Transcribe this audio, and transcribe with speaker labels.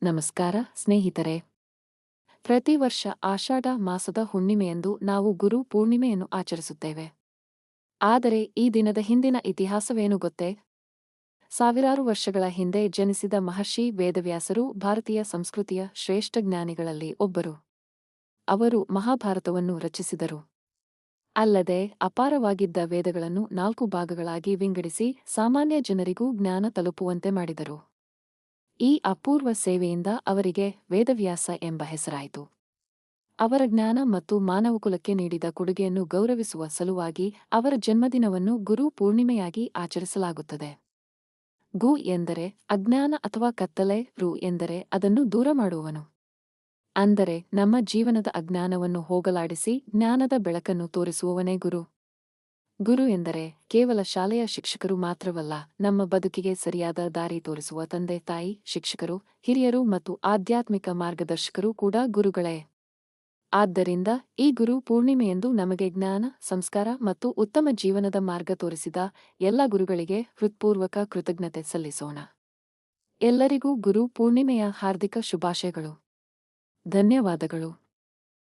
Speaker 1: ನಮಸ್ಕಾರ ಸ್ನೇಹಿತರೆ. ಪ್ರತಿ ವರ್ಷ ಆಷಾಢ ಮಾಸದ ಹುಣ್ಣಿಮೆಯಂದು ನಾವು ಗುರು ಪೂರ್ಣಿಮೆಯನ್ನು ಆಚರಿಸುತ್ತೇವೆ. ಆದರೆ ಈ ದಿನದ ಹಿಂದಿನ ಇತಿಹಾಸವೇನು ಗೊತ್ತೇ? ಸಾವಿರಾರು ವರ್ಷಗಳ ಹಿಂದೆ ಜನಿಸಿದ ಮಹರ್ಷಿ ವೇದವ್ಯಾಸರು ಭಾರತೀಯ ಸಂಸ್ಕೃತಿಯ ಶ್ರೇಷ್ಠ ಜ್ಞಾನಿಗಳಲ್ಲಿ ಒಬ್ಬರು. ಅವರು ಮಹಾಭಾರತವನ್ನು ರಚಿಸಿದರು. ಅಲ್ಲದೆ ಅಪಾರವಾಗಿದ್ದ ವೇದಗಳನ್ನು 4 ಭಾಗಗಳಾಗಿ ವಿಂಗಡಿಸಿ ಸಾಮಾನ್ಯ ಜನರಿಗೂ ಜ್ಞಾನ ತಲುಪುವಂತೆ ಮಾಡಿದರು. ಈ ಅಪೂರ್ವ ಸೇವೆಯಿಂದ ಅವರಿಗೆ ವೇದವ್ಯಾಸ ಎಂಬ ಹೆಸರಾಯಿತು. ಅವರ ಜ್ಞಾನ ಮತ್ತು ಮಾನವಕುಲಕ್ಕೆ ನೀಡಿದ ಕೊಡುಗೆಯನ್ನು ಗೌರವಿಸುವ ಸಲುವಾಗಿ ಅವರ ಜನ್ಮದಿನವನ್ನು ಗುರು ಪೂರ್ಣಿಮೆಯಾಗಿ ಆಚರಿಸಲಾಗುತ್ತದೆ. ಗು ಎಂದರೆ ಅಜ್ಞಾನ ಅಥವಾ ಕತ್ತಲೆ, ರು ಎಂದರೆ ಅದನ್ನು ದೂರ ಮಾಡುವವನು. ಅಂದರೆ ನಮ್ಮ ಜೀವನದ ಅಜ್ಞಾನವನ್ನು ಹೋಗಲಾಡಿಸಿ ಜ್ಞಾನದ ಬೆಳಕನ್ನು ತೋರಿಸುವವನೇ ಗುರು. ಗುರು ಎಂದರೆ ಕೇವಲ ಶಾಲೆಯ ಶಿಕ್ಷಕರು ಮಾತ್ರವಲ್ಲ, ನಮ್ಮ ಬದುಕಿಗೆ ಸರಿಯಾದ ದಾರಿ ತೋರಿಸುವ ತಂದೆ ತಾಯಿ, ಶಿಕ್ಷಕರು, ಹಿರಿಯರು ಮತ್ತು ಆಧ್ಯಾತ್ಮಿಕ ಮಾರ್ಗದರ್ಶಕರು ಕೂಡ ಗುರುಗಳೇ. ಆದ್ದರಿಂದ ಈ ಗುರು ಪೂರ್ಣಿಮೆಯಂದು ನಮಗೆ ಜ್ಞಾನ, ಸಂಸ್ಕಾರ ಮತ್ತು ಉತ್ತಮ ಜೀವನದ ಮಾರ್ಗ ತೋರಿಸಿದ ಎಲ್ಲ ಗುರುಗಳಿಗೆ ಹೃತ್ಪೂರ್ವಕ ಕೃತಜ್ಞತೆ ಸಲ್ಲಿಸೋಣ. ಎಲ್ಲರಿಗೂ ಗುರು ಪೂರ್ಣಿಮೆಯ ಹಾರ್ದಿಕ ಶುಭಾಶಯಗಳು. ಧನ್ಯವಾದಗಳು.